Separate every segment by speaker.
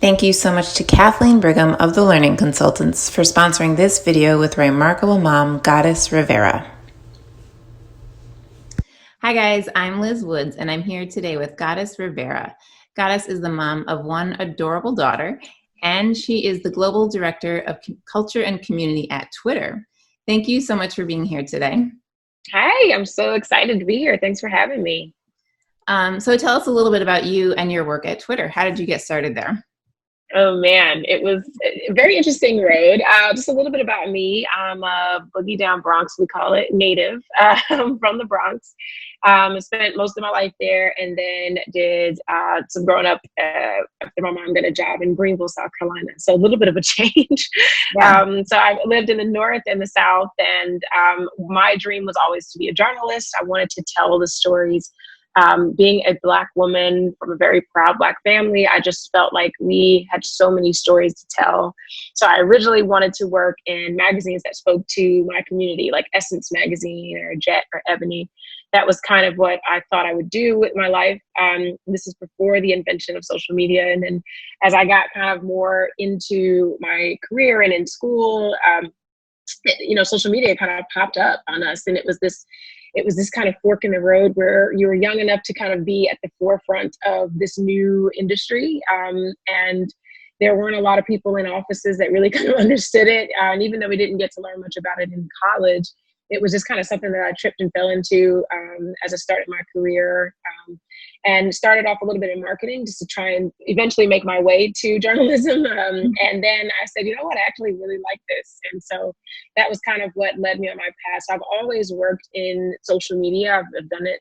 Speaker 1: Thank you so much to Kathleen Brigham of the Learning Consultants for sponsoring this video with Ryemarkable Mom God-is Rivera. Hi guys, I'm Liz Woods and I'm here today with God-is Rivera. God-is is the mom of one adorable daughter and she is the Global Director of Culture and Community at Twitter. Thank you so much for being here today.
Speaker 2: Hi, I'm so excited to be here. Thanks for having me.
Speaker 1: So tell us a little bit about you and your work at Twitter. How did you get started there?
Speaker 2: Oh man, it was a very interesting road. Just a little bit about me. I'm a boogie down Bronx, we call it, native from the Bronx. Spent most of my life there and then did some growing up after my mom got a job in Greenville, South Carolina. So a little bit of a change.
Speaker 1: Yeah.
Speaker 2: So I lived in the North and the South, and my dream was always to be a journalist. I wanted to tell the stories. Being a Black woman from a very proud Black family, I just felt like we had so many stories to tell. So I originally wanted to work in magazines that spoke to my community, like Essence Magazine or Jet or Ebony. That was kind of what I thought I would do with my life. This is before the invention of social media. And then as I got kind of more into my career and in school, social media kind of popped up on us. And it was this kind of fork in the road where you were young enough to kind of be at the forefront of this new industry. And there weren't a lot of people in offices that really kind of understood it. And even though we didn't get to learn much about it in college, it was just kind of something that I tripped and fell into as I started my career, and started off a little bit in marketing just to try and eventually make my way to journalism. And then I said, you know what, I actually really like this. And so that was kind of what led me on my path. So I've always worked in social media. I've done it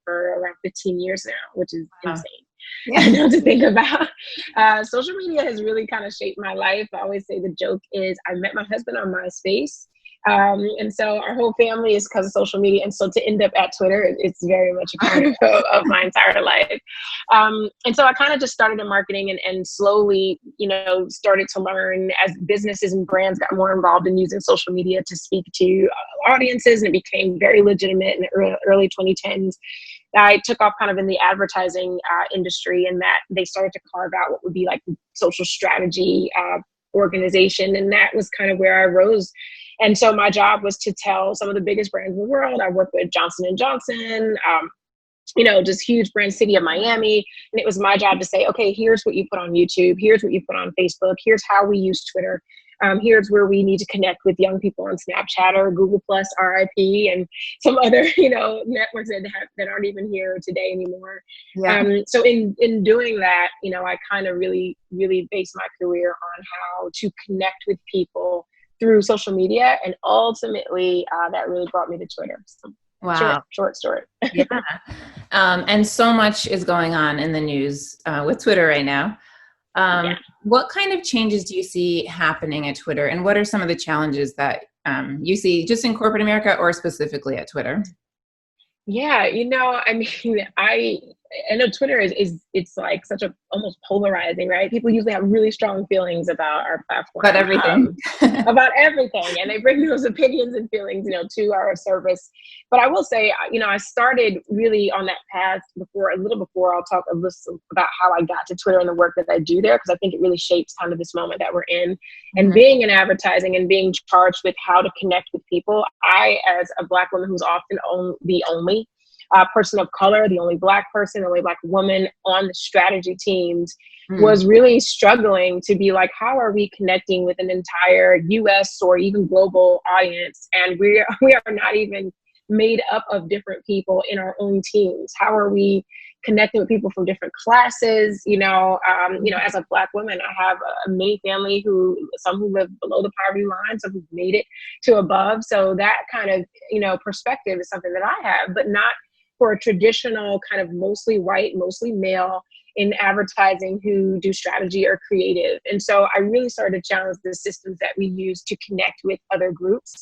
Speaker 2: for around 15 years now, which is insane. Yeah, to think about. Social media has really kind of shaped my life. I always say the joke is I met my husband on MySpace. And so our whole family is because of social media. And so to end up at Twitter, it's very much a part of my entire life. And so I kind of just started in marketing and slowly, started to learn as businesses and brands got more involved in using social media to speak to audiences. And it became very legitimate in the early 2010s. I took off kind of in the advertising industry, and that they started to carve out what would be like social strategy organization. And that was kind of where I rose. And so my job was to tell some of the biggest brands in the world. I worked with Johnson & Johnson, just huge brand, city of Miami. And it was my job to say, okay, here's what you put on YouTube. Here's what you put on Facebook. Here's how we use Twitter. Here's where we need to connect with young people on Snapchat or Google Plus, RIP, and some other, networks that aren't even here today anymore. Yeah. So in doing that, I kind of really, really based my career on how to connect with people through social media. And ultimately, that really brought me to Twitter. So,
Speaker 1: wow.
Speaker 2: Short story.
Speaker 1: Yeah. And so much is going on in the news with Twitter right now. What kind of changes do you see happening at Twitter? And what are some of the challenges that you see just in corporate America or specifically at Twitter?
Speaker 2: Yeah, I know Twitter it's like such a almost polarizing, right? People usually have really strong feelings about our platform.
Speaker 1: About everything.
Speaker 2: About everything. And they bring those opinions and feelings, to our service. But I will say, I started really on that path a little before. I'll talk a little about how I got to Twitter and the work that I do there, because I think it really shapes kind of this moment that we're in. And being in advertising and being charged with how to connect with people, I, as a Black woman who's often the only person of color, the only Black person, the only Black woman on the strategy teams, was really struggling to be like, how are we connecting with an entire US or even global audience? And we are not even made up of different people in our own teams. How are we connecting with people from different classes? As a Black woman, I have a mini family some who live below the poverty line, some who've made it to above. So that kind of, perspective is something that I have, but not for a traditional kind of mostly white, mostly male in advertising who do strategy or creative. And so I really started to challenge the systems that we use to connect with other groups.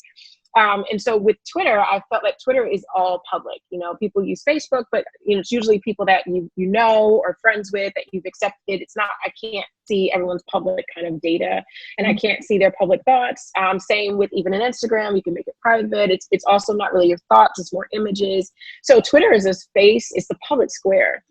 Speaker 2: And so with Twitter, I felt like Twitter is all public. People use Facebook, but it's usually people that you know or friends with that you've accepted. It's not, I can't see everyone's public kind of data, and I can't see their public thoughts. Same with even an Instagram, you can make it private. It's also not really your thoughts, it's more images. So Twitter is a space, it's the public square.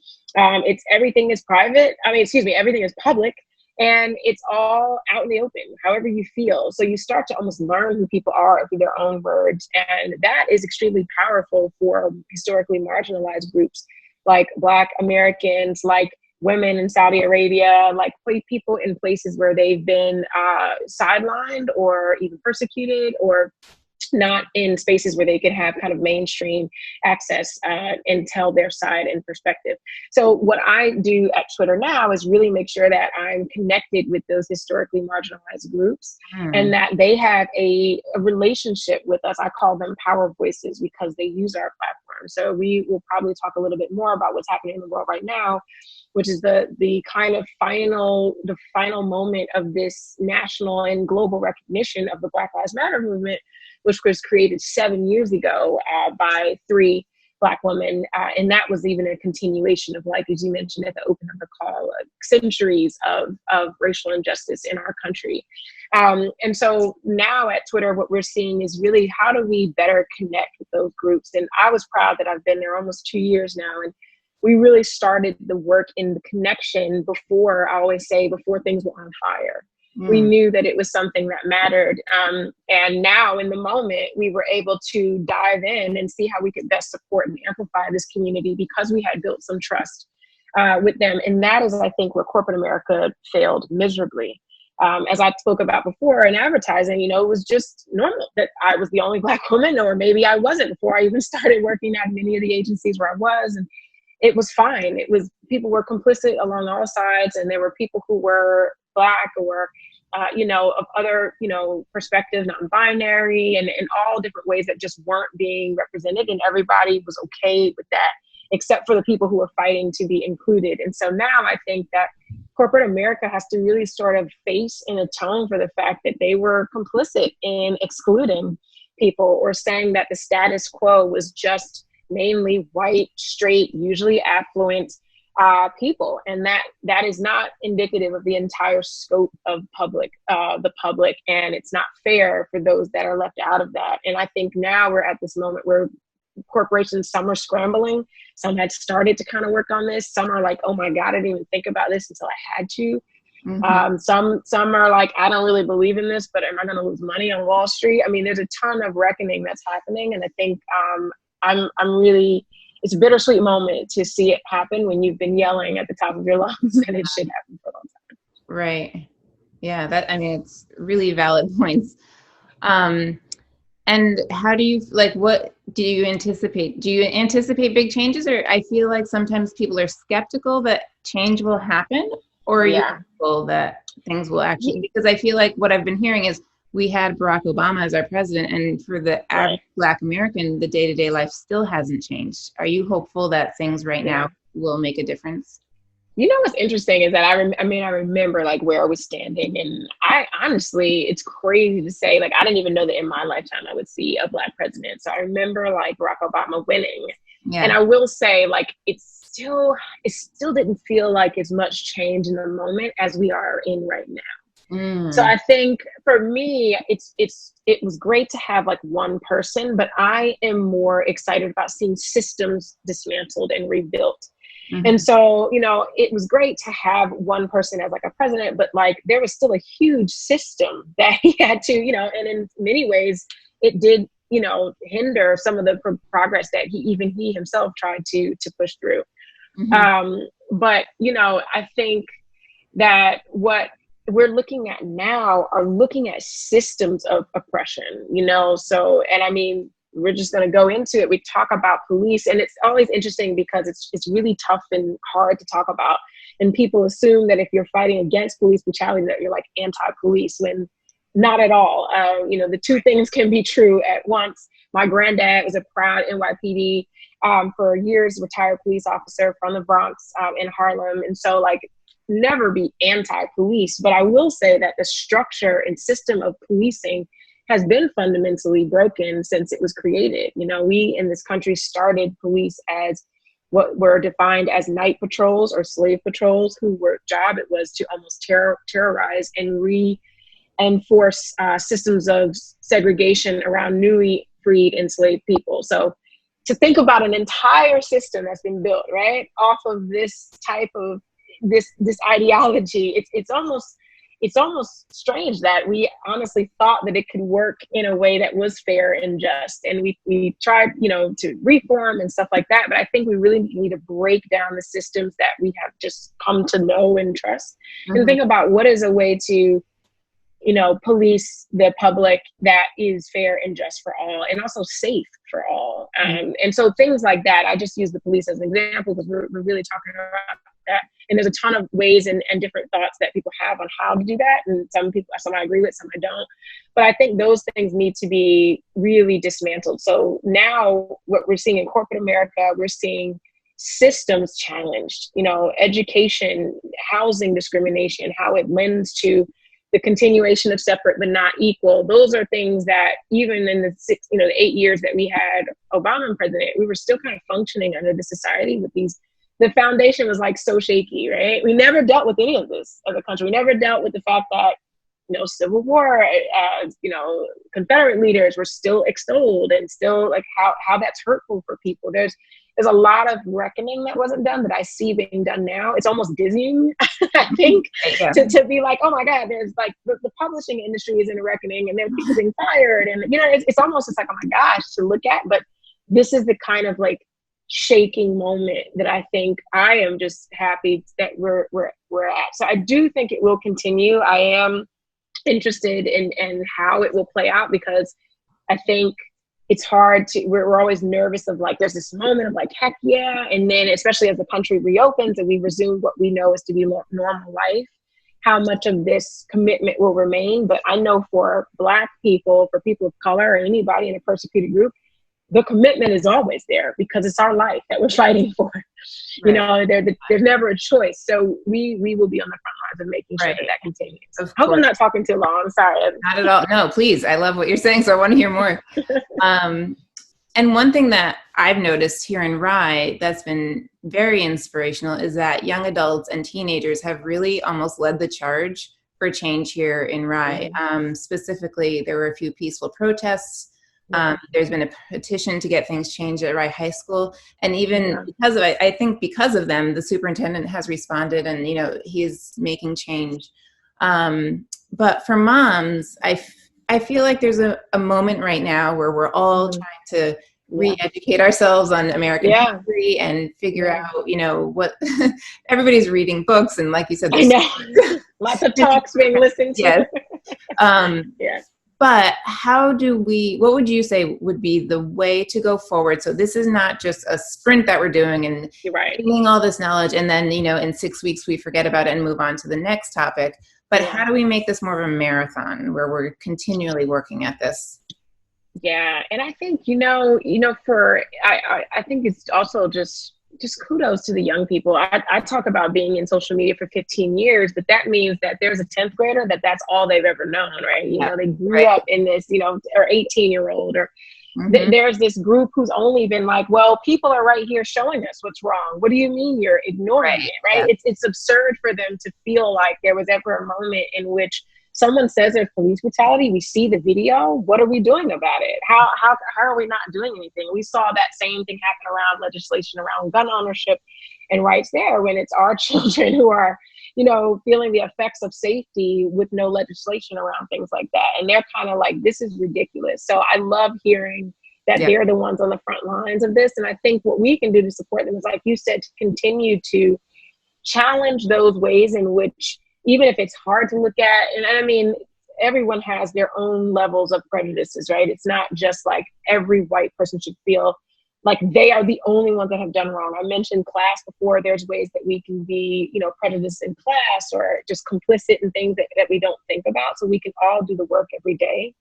Speaker 2: Everything is private. Everything is public. And it's all out in the open, however you feel. So you start to almost learn who people are through their own words. And that is extremely powerful for historically marginalized groups like Black Americans, like women in Saudi Arabia, like people in places where they've been sidelined or even persecuted, or not in spaces where they could have kind of mainstream access and tell their side and perspective. So what I do at Twitter now is really make sure that I'm connected with those historically marginalized groups and that they have a relationship with us. I call them power voices because they use our platform. So we will probably talk a little bit more about what's happening in the world right now, which is the kind of final moment of this national and global recognition of the Black Lives Matter movement, which was created 7 years ago by 3 Black women. And that was even a continuation of, like, as you mentioned at the open of the call, centuries of racial injustice in our country. And so now at Twitter, what we're seeing is really how do we better connect with those groups? And I was proud that I've been there almost 2 years now. And we really started the work in the connection before, I always say, before things were on fire. We knew that it was something that mattered. And now in the moment, we were able to dive in and see how we could best support and amplify this community because we had built some trust with them. And that is, I think, where corporate America failed miserably. As I spoke about before in advertising, it was just normal that I was the only Black woman, or maybe I wasn't before I even started working at many of the agencies where I was. And it was fine. People were complicit along all sides, and there were people who were Black or of other, perspectives, non-binary, and in all different ways that just weren't being represented. And everybody was okay with that, except for the people who were fighting to be included. And so now I think that corporate America has to really sort of face and atone for the fact that they were complicit in excluding people, or saying that the status quo was just mainly white, straight, usually affluent people, and that is not indicative of the entire scope of the public, and it's not fair for those that are left out of that. And I think now we're at this moment where corporations, some are scrambling, some had started to kind of work on this, some are like, oh my God, I didn't even think about this until I had to. Some are like, I don't really believe in this, but am I going to lose money on Wall Street? I mean, there's a ton of reckoning that's happening, and I think I'm really. It's a bittersweet moment to see it happen when you've been yelling at the top of your lungs that it should happen for a long time.
Speaker 1: Right. Yeah. It's really valid points. And how do you, what do you anticipate? Do you anticipate big changes? Or I feel like sometimes people are skeptical that change will happen, or are you hopeful that things will actually, because I feel like what I've been hearing is we had Barack Obama as our president, and for the average Black American, the day-to-day life still hasn't changed. Are you hopeful that things right now will make a difference?
Speaker 2: What's interesting is that I remember like where I was standing, and I honestly, it's crazy to say, like, I didn't even know that in my lifetime I would see a Black president. So I remember like Barack Obama winning, and I will say, like, it still didn't feel like as much change in the moment as we are in right now. So I think for me, it was great to have like one person, but I am more excited about seeing systems dismantled and rebuilt. And so, it was great to have one person as like a president, but like there was still a huge system that he had to, and in many ways it did, hinder some of the progress that he himself tried to push through. But, I think that what we're looking at now are looking at systems of oppression, so, and I mean, we're just going to go into it. We talk about police, and it's always interesting because it's really tough and hard to talk about. And people assume that if you're fighting against police brutality, that you're like anti-police, when not at all. The two things can be true at once. My granddad was a proud NYPD for years, retired police officer from the Bronx in Harlem. And so like, never be anti-police, but I will say that the structure and system of policing has been fundamentally broken since it was created. We in this country started police as what were defined as night patrols or slave patrols, whose job it was to almost terrorize and reinforce systems of segregation around newly freed enslaved people. So to think about an entire system that's been built, right, off of this type of this ideology. It's almost strange that we honestly thought that it could work in a way that was fair and just. And we tried, to reform and stuff like that. But I think we really need to break down the systems that we have just come to know and trust, and think about what is a way to, police the public that is fair and just for all, and also safe for all. And so things like that, I just use the police as an example because we're really talking about that. And there's a ton of ways and different thoughts that people have on how to do that. And some I agree with, some I don't. But I think those things need to be really dismantled. So now what we're seeing in corporate America, we're seeing systems challenged, education, housing discrimination, how it lends to the continuation of separate but not equal. Those are things that even in the 8 years that we had Obama president, we were still kind of functioning under the society with these. The foundation was like so shaky, right? We never dealt with any of this as a country. We never dealt with the fact that, Civil War, Confederate leaders were still extolled, and still like how that's hurtful for people. There's a lot of reckoning that wasn't done that I see being done now. It's almost dizzying, I think, to be like, oh my God, there's like the publishing industry is in a reckoning, and there are people being fired. And, it's almost just like, oh my gosh, to look at. But this is the kind of like shaking moment that I think I am just happy that we're at. So I do think it will continue. I am interested in how it will play out, because I think it's hard to, we're always nervous of like, there's this moment of like, heck yeah. And then especially as the country reopens and we resume what we know is to be normal life, how much of this commitment will remain. But I know for Black people, for people of color, or anybody in a persecuted group, the commitment is always there because it's our life that we're fighting for. Right. There's never a choice. So we will be on the front lines of making sure that continues. I hope I'm not talking too long. I'm sorry.
Speaker 1: Not at all. No, please. I love what you're saying, so I want to hear more. And one thing that I've noticed here in Rye that's been very inspirational is that young adults and teenagers have really almost led the charge for change here in Rye. Specifically, there were a few peaceful protests. There's been a petition to get things changed at Rye High School. And even because of it, I think because of them, the superintendent has responded and, he's making change. But for moms, I feel like there's a moment right now where we're all trying to re-educate ourselves on American history and figure out, what everybody's reading books. And like you said, there's
Speaker 2: lots of talks being listened to.
Speaker 1: But what would you say would be the way to go forward? So this is not just a sprint that we're doing and gaining all this knowledge, and then, in 6 weeks we forget about it and move on to the next topic. But how do we make this more of a marathon where we're continually working at this?
Speaker 2: Yeah. And I think, I think it's also just kudos to the young people. I talk about being in social media for 15 years, but that means that there's a 10th grader that's all they've ever known, right? They grew up in this, or 18-year-old, or there's this group who's only been like, well, people are right here showing us what's wrong. What do you mean you're ignoring it, right? Yeah. It's absurd for them to feel like there was ever a moment in which someone says there's police brutality, we see the video, what are we doing about it? How are we not doing anything? We saw that same thing happen around legislation around gun ownership and rights there, when it's our children who are, feeling the effects of safety with no legislation around things like that. And they're kind of like, this is ridiculous. So I love hearing that they're the ones on the front lines of this. And I think what we can do to support them is, like you said, to continue to challenge those ways in which, even if it's hard to look at, and I mean, everyone has their own levels of prejudices, right? It's not just like every white person should feel like they are the only ones that have done wrong. I mentioned class before. There's ways that we can be, prejudiced in class, or just complicit in things that we don't think about. So we can all do the work every day.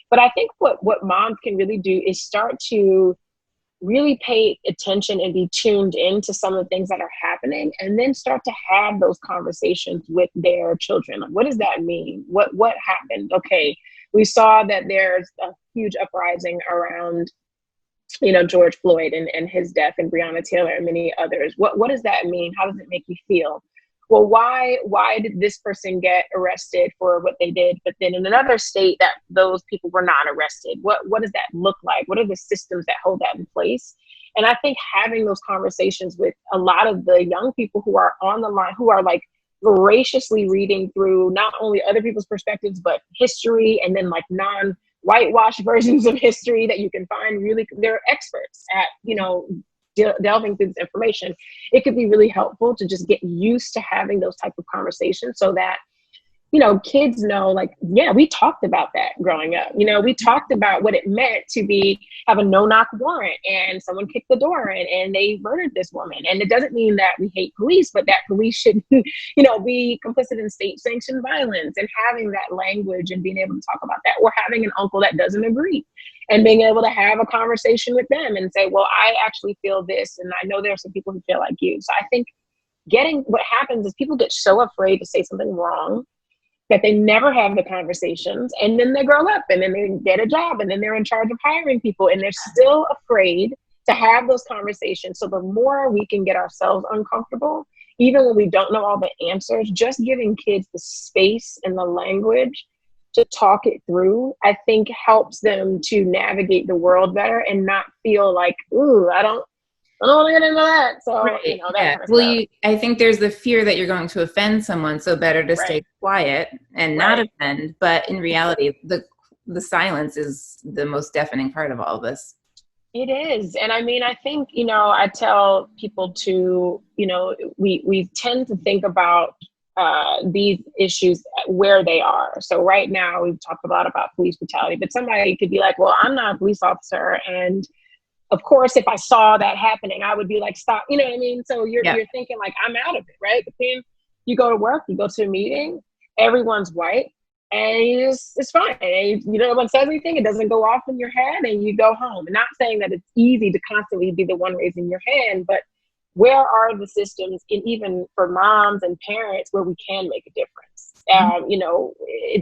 Speaker 2: But I think what moms can really do is start to really pay attention and be tuned into some of the things that are happening, and then start to have those conversations with their children. Like, what does that mean? What happened? Okay, we saw that there's a huge uprising around, George Floyd and his death, and Breonna Taylor and many others. What does that mean? How does it make you feel? Well, why did this person get arrested for what they did, but then in another state that those people were not arrested? What does that look like? What are the systems that hold that in place? And I think having those conversations with a lot of the young people who are on the line, who are like voraciously reading through not only other people's perspectives, but history, and then like non-whitewashed versions of history that you can find, really, they're experts at, delving through this information. It could be really helpful to just get used to having those type of conversations, so that kids know, like, yeah, we talked about that growing up. We talked about what it meant to have a no-knock warrant and someone kicked the door in and they murdered this woman. And it doesn't mean that we hate police, but that police should, be complicit in state-sanctioned violence, and having that language and being able to talk about that, or having an uncle that doesn't agree and being able to have a conversation with them and say, well, I actually feel this, and I know there are some people who feel like you. So I think what happens is people get so afraid to say something wrong that they never have the conversations, and then they grow up and then they get a job and then they're in charge of hiring people, and they're still afraid to have those conversations. So the more we can get ourselves uncomfortable, even when we don't know all the answers, just giving kids the space and the language to talk it through, I think helps them to navigate the world better and not feel like, ooh, I don't want to get into that. So,
Speaker 1: Right.
Speaker 2: that
Speaker 1: Yeah.
Speaker 2: kind of
Speaker 1: Well,
Speaker 2: stuff.
Speaker 1: I think there's the fear that you're going to offend someone, so better to stay
Speaker 2: Right.
Speaker 1: quiet and not
Speaker 2: Right.
Speaker 1: offend. But in reality, the silence is the most deafening part of all of this.
Speaker 2: It is. And I mean, I think, I tell people to, we tend to think about these issues where they are. So right now we've talked a lot about police brutality, but somebody could be like, well, I'm not a police officer, and of course, if I saw that happening, I would be like, stop, you know what I mean? So you're thinking like, I'm out of it, right? But then you go to work, you go to a meeting, everyone's white, and it's fine. And no one says anything, it doesn't go off in your head, and you go home. And not saying that it's easy to constantly be the one raising your hand, but where are the systems, even for moms and parents, where we can make a difference?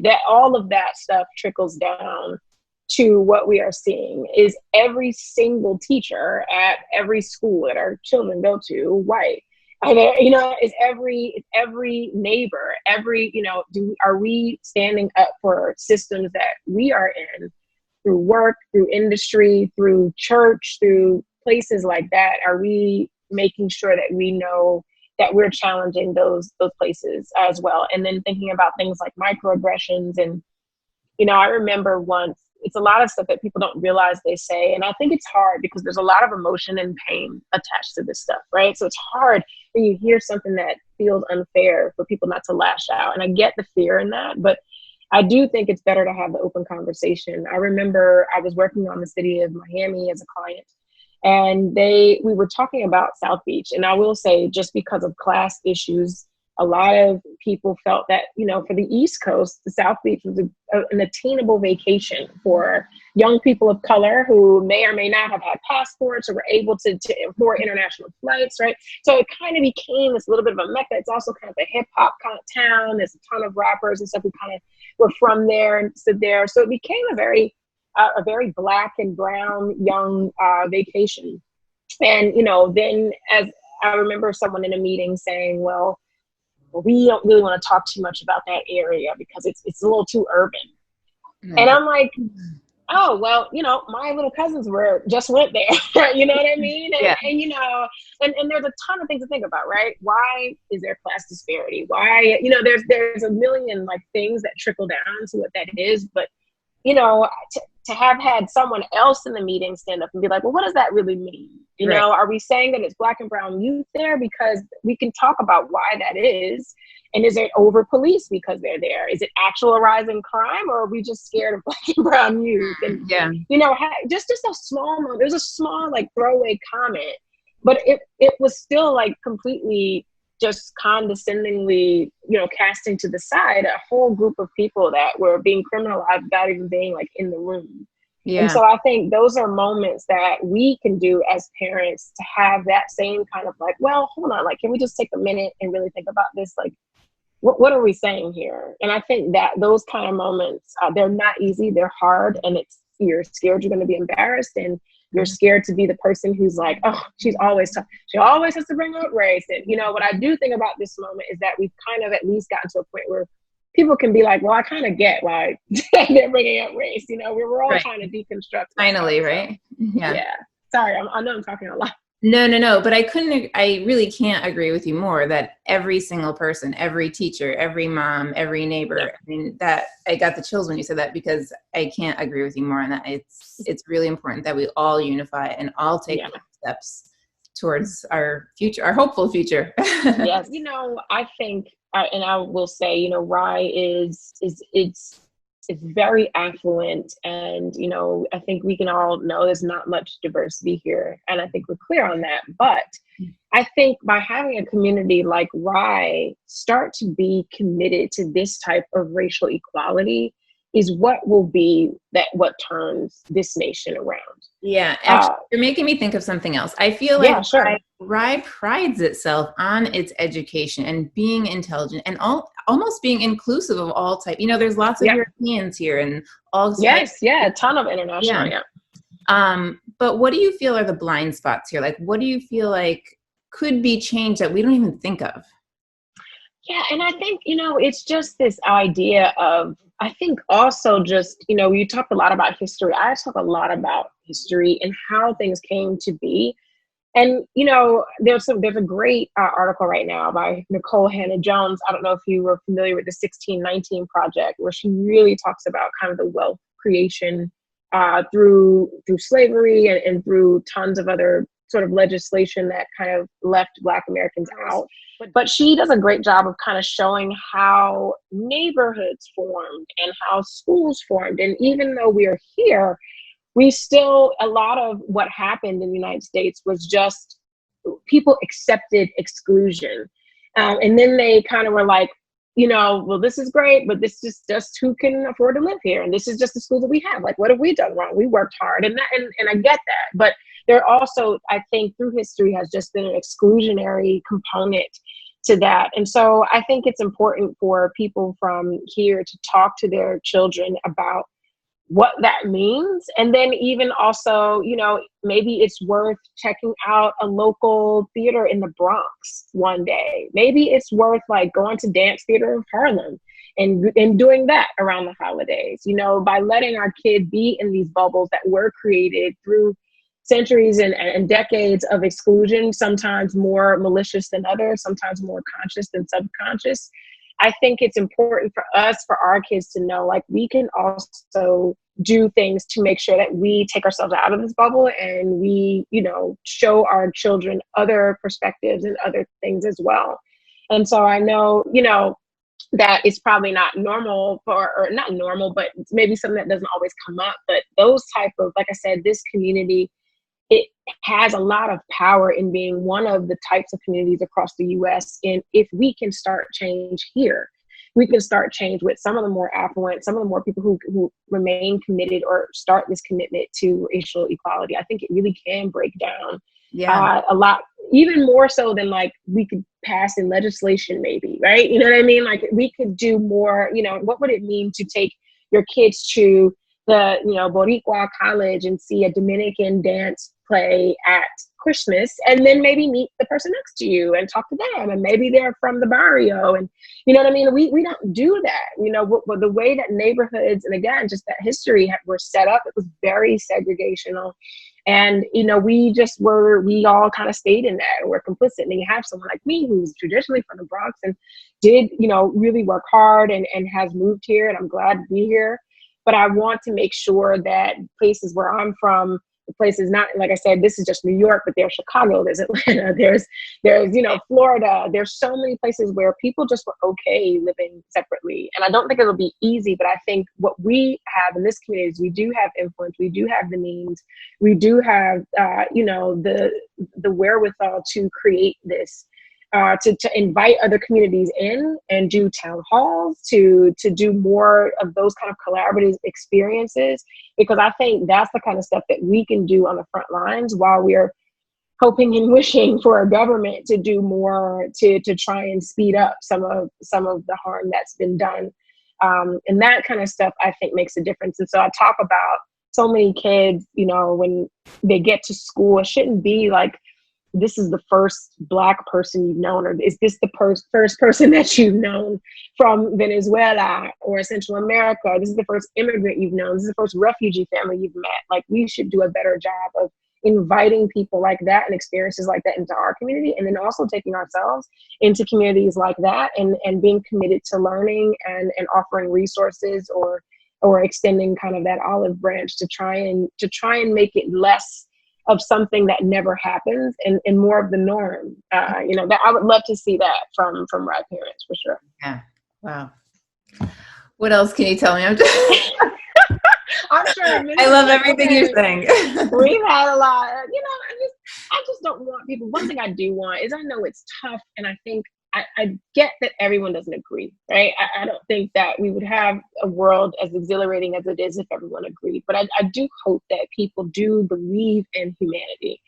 Speaker 2: That all of that stuff trickles down to what we are seeing is every single teacher at every school that our children go to white. And is every neighbor, are we standing up for systems that we are in, through work, through industry, through church, through places like that? Are we making sure that we know that we're challenging those places as well? And then thinking about things like microaggressions. And I remember once, it's a lot of stuff that people don't realize they say. And I think it's hard because there's a lot of emotion and pain attached to this stuff, right? So it's hard when you hear something that feels unfair for people not to lash out. And I get the fear in that, but I do think it's better to have the open conversation. I remember I was working on the city of Miami as a client, and we were talking about South Beach. And I will say, just because of class issues, a lot of people felt that, for the East Coast, the South Beach was an attainable vacation for young people of color who may or may not have had passports or were able to afford international flights, right? So it kind of became this little bit of a mecca. It's also kind of a hip hop kind of town. There's a ton of rappers and stuff who kind of were from there and stood there. So it became a very black and brown young vacation. And, then as I remember someone in a meeting saying, well, we don't really want to talk too much about that area because it's a little too urban. Mm-hmm. And I'm like, oh, well, my little cousins just went there. You know what I mean? And, and there's a ton of things to think about, right? Why is there class disparity? Why, there's a million like things that trickle down to what that is. But, to have had someone else in the meeting stand up and be like, well, what does that really mean? Are we saying that it's Black and brown youth there? Because we can talk about why that is. And is it over police because they're there? Is it actual rise in crime, or are we just scared of Black and brown youth? And, just a small moment. There's a small like throwaway comment, but it was still like completely just condescendingly, casting to the side a whole group of people that were being criminalized without even being like in the room. Yeah. And so I think those are moments that we can do as parents to have that same kind of like, well, hold on, like, can we just take a minute and really think about this? Like, what are we saying here? And I think that those kind of moments, they're not easy, they're hard, and you're scared you're going to be embarrassed, and you're scared to be the person who's like, oh, she always has to bring up race. And, what I do think about this moment is that we've kind of at least gotten to a point where people can be like, well, I kind of get why they're bringing up race. We're all trying to deconstruct.
Speaker 1: Finally, right? Yeah.
Speaker 2: Sorry, I know I'm talking a lot.
Speaker 1: No. But I really can't agree with you more that every single person, every teacher, every mom, every
Speaker 2: Yeah.
Speaker 1: neighbor, I mean, that I got the chills when you said that, because I can't agree with you more on that. It's really important that we all unify and all take
Speaker 2: Yeah.
Speaker 1: steps towards our future, our hopeful future.
Speaker 2: Yes. I think, and I will say, Rye it's very affluent, and I think we can all know there's not much diversity here, and I think we're clear on that. But I think by having a community like Rye start to be committed to this type of racial equality is what turns this nation around.
Speaker 1: Yeah, actually, you're making me think of something else. I feel like
Speaker 2: Yeah, sure.
Speaker 1: Rye prides itself on its education and being intelligent and almost being inclusive of all type. There's lots of
Speaker 2: Yeah.
Speaker 1: Europeans here and all types.
Speaker 2: Yes. Yeah. A ton of international.
Speaker 1: Yeah.
Speaker 2: Yeah.
Speaker 1: But what do you feel are the blind spots here? Like, what do you feel like could be changed that we don't even think of?
Speaker 2: Yeah, and I think, it's just this idea of, I think also just, you talked a lot about history. I talk a lot about history and how things came to be. And, there's a great article right now by Nicole Hannah-Jones. I don't know if you were familiar with the 1619 Project, where she really talks about kind of the wealth creation through slavery and through tons of other sort of legislation that kind of left Black Americans out. But she does a great job of kind of showing how neighborhoods formed and how schools formed. And even though we are here, a lot of what happened in the United States was just people accepted exclusion. And then they kind of were like, well, this is great, but this is just who can afford to live here. And this is just the school that we have. Like, what have we done wrong? We worked hard. And I get that. But there also, I think, through history has just been an exclusionary component to that. And so I think it's important for people from here to talk to their children about what that means. And then even also, maybe it's worth checking out a local theater in the Bronx one day. Maybe it's worth like going to Dance Theater of Harlem and doing that around the holidays, by letting our kids be in these bubbles that were created through centuries and decades of exclusion, sometimes more malicious than others, sometimes more conscious than subconscious. I think it's important for our kids to know, like, we can also do things to make sure that we take ourselves out of this bubble and we, show our children other perspectives and other things as well. And so I know, that it's probably not normal or not normal, but maybe something that doesn't always come up. But those type of, like I said, this community, it has a lot of power in being one of the types of communities across the US. And if we can start change here, we can start change with some of the more affluent, some of the more people who remain committed or start this commitment to racial equality. I think it really can break down a lot, even more so than like we could pass in legislation maybe, right? You know what I mean? Like we could do more, what would it mean to take your kids to the, Boricua College and see a Dominican dance play at Christmas, and then maybe meet the person next to you and talk to them, and maybe they're from the barrio, and you know what I mean? We don't do that, the way that neighborhoods, and again, just that history were set up, it was very segregational. And, we all kind of stayed in that and we're complicit. And you have someone like me who's traditionally from the Bronx and did, really work hard and has moved here, and I'm glad to be here. But I want to make sure that places where I'm from, the places not, like I said, this is just New York, but there's Chicago, there's Atlanta, there's Florida. There's so many places where people just were okay living separately. And I don't think it'll be easy, but I think what we have in this community is we do have influence, we do have the means, we do have, the wherewithal to create this. To invite other communities in and do town halls, to do more of those kind of collaborative experiences, because I think that's the kind of stuff that we can do on the front lines while we're hoping and wishing for a government to do more to try and speed up some of the harm that's been done. And that kind of stuff I think makes a difference. And so I talk about so many kids, when they get to school, it shouldn't be like, this is the first Black person you've known, or is this the first person that you've known from Venezuela or Central America? This is the first immigrant you've known. This is the first refugee family you've met. Like, we should do a better job of inviting people like that and experiences like that into our community, and then also taking ourselves into communities like that, and being committed to learning and offering resources, or extending kind of that olive branch to try and make it less of something that never happens and more of the norm. That I would love to see that from Rye parents, for sure.
Speaker 1: Yeah. Wow. What else can you tell me? I'm just
Speaker 2: I'm sure.
Speaker 1: I love everything you're saying.
Speaker 2: We've had a lot. I just don't want people. One thing I do want is, I know it's tough, and I think I get that everyone doesn't agree, right? I don't think that we would have a world as exhilarating as it is if everyone agreed. But I do hope that people do believe in humanity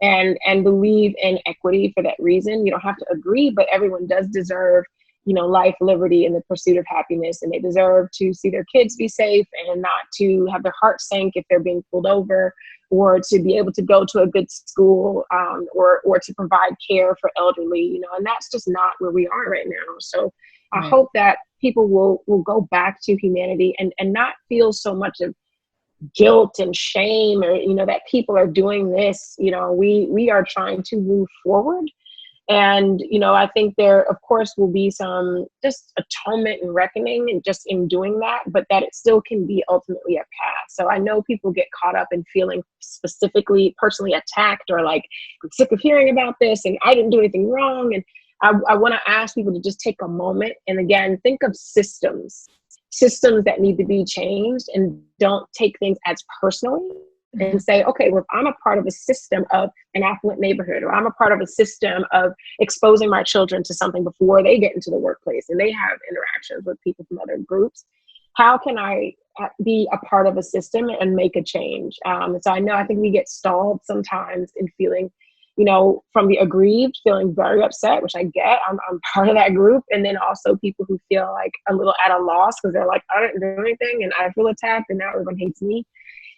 Speaker 2: and believe in equity for that reason. You don't have to agree, but everyone does deserve, life, liberty, and the pursuit of happiness. And they deserve to see their kids be safe and not to have their hearts sink if they're being pulled over, or to be able to go to a good school, or to provide care for elderly, and that's just not where we are right now. So I hope that people will go back to humanity and not feel so much of guilt and shame, or, that people are doing this. We are trying to move forward. And, I think there, of course, will be some just atonement and reckoning and just in doing that, but that it still can be ultimately a path. So I know people get caught up in feeling specifically personally attacked, or like, I'm sick of hearing about this and I didn't do anything wrong. And I want to ask people to just take a moment and, again, think of systems that need to be changed, and don't take things as personally. And say, okay, well, if I'm a part of a system of an affluent neighborhood, or I'm a part of a system of exposing my children to something before they get into the workplace and they have interactions with people from other groups, how can I be a part of a system and make a change? So I think we get stalled sometimes in feeling, from the aggrieved, feeling very upset, which I get. I'm part of that group. And then also people who feel like a little at a loss because they're like, I didn't do anything and I feel attacked and now everyone hates me.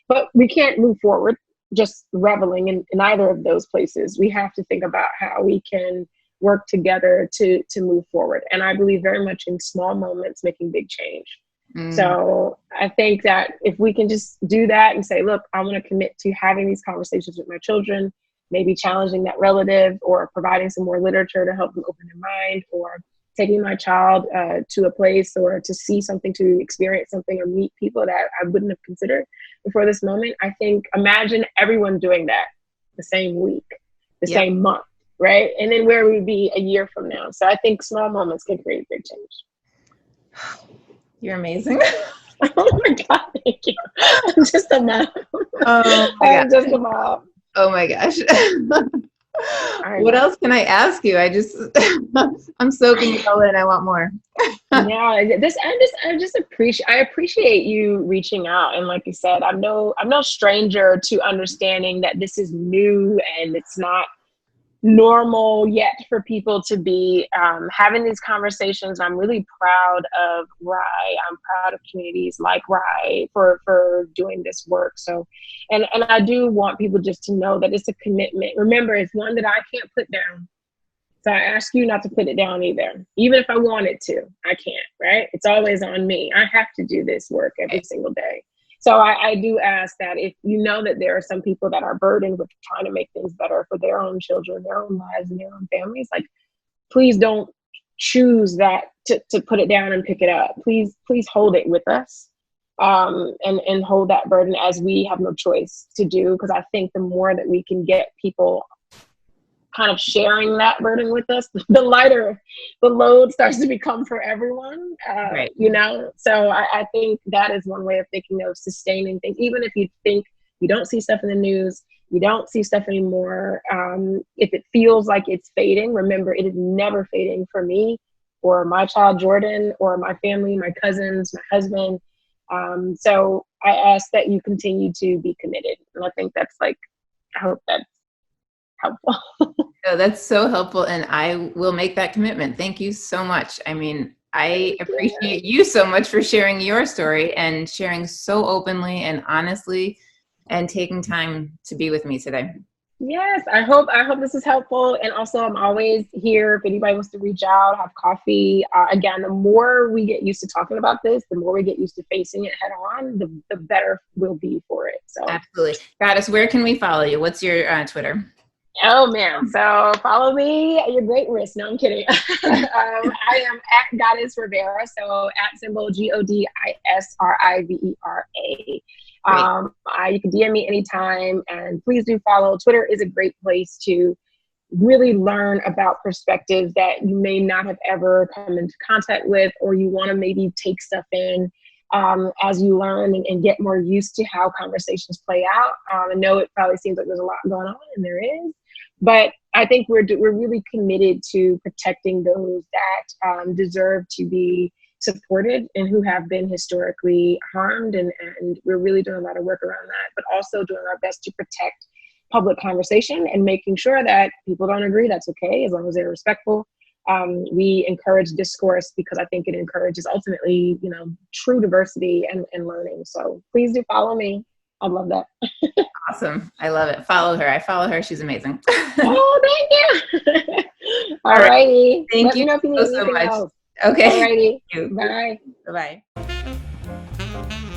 Speaker 2: But we can't move forward just reveling in either of those places. We have to think about how we can work together to move forward. And I believe very much in small moments making big change. So I think that if we can just do that and say, look, I want to commit to having these conversations with my children, maybe challenging that relative, or providing some more literature to help them open their mind, or taking my child to a place, or to see something, to experience something, or meet people that I wouldn't have considered before this moment. I think, imagine everyone doing that the same week, the same month, right? And then where we'd be a year from now. So I think small moments can create big change.
Speaker 1: You're amazing.
Speaker 2: Oh my God, thank you. I'm just a mom. I'm just a mom.
Speaker 1: Oh my gosh. What else can I ask you? I'm soaking it all in. I want more.
Speaker 2: Yeah, I appreciate you reaching out. And like you said, I'm no stranger to understanding that this is new and it's not normal yet for people to be having these conversations. I'm really proud of Rye. I'm proud of communities like Rye for doing this work. So, and I do want people just to know that it's a commitment. Remember, it's one that I can't put down. So I ask you not to put it down either. Even if I wanted to, I can't, right? It's always on me. I have to do this work every single day. So I do ask that if you know that there are some people that are burdened with trying to make things better for their own children, their own lives, and their own families, like, please don't choose that to put it down and pick it up. Please hold it with us, and hold that burden, as we have no choice to do. Because I think the more that we can get people kind of sharing that burden with us, the lighter the load starts to become for everyone,
Speaker 1: right.
Speaker 2: So I think that is one way of thinking of sustaining things. Even if you think you don't see stuff in the news, you don't see stuff anymore, if it feels like it's fading, remember, it is never fading for me or my child Jordan or my family, my cousins, my husband. So I ask that you continue to be committed. And I think that's I hope that's helpful.
Speaker 1: Oh, that's so helpful. And I will make that commitment. Thank you so much. I mean, I appreciate you so much for sharing your story and sharing so openly and honestly and taking time to be with me today.
Speaker 2: Yes, I hope this is helpful. And also, I'm always here if anybody wants to reach out, have coffee. Again, the more we get used to talking about this, the more we get used to facing it head on, the better we'll be for it. So,
Speaker 1: Absolutely. Goddess, where can we follow you? What's your Twitter?
Speaker 2: oh man, so follow me at your great risk. No, I'm kidding. I am at God-is Rivera, so at symbol GODISRIVERA.
Speaker 1: Great.
Speaker 2: You can DM me anytime, and please do follow. Twitter is a great place to really learn about perspectives that you may not have ever come into contact with, or you want to maybe take stuff in as you learn and get more used to how conversations play out. I know it probably seems like there's a lot going on, and there is, but I think we're really committed to protecting those that deserve to be supported and who have been historically harmed. And we're really doing a lot of work around that, but also doing our best to protect public conversation and making sure that people don't agree. That's okay, as long as they're respectful. We encourage discourse because I think it encourages ultimately, true diversity and learning. So please do follow me. I love that.
Speaker 1: Awesome. I love it. Follow her. I follow her. She's amazing.
Speaker 2: Oh, thank you.
Speaker 1: All
Speaker 2: All
Speaker 1: right.
Speaker 2: righty.
Speaker 1: Thank
Speaker 2: Let
Speaker 1: you
Speaker 2: me know if you need
Speaker 1: so
Speaker 2: anything
Speaker 1: much.
Speaker 2: else.
Speaker 1: Okay.
Speaker 2: All righty.
Speaker 1: Thank you.
Speaker 2: Bye.
Speaker 1: Bye-bye.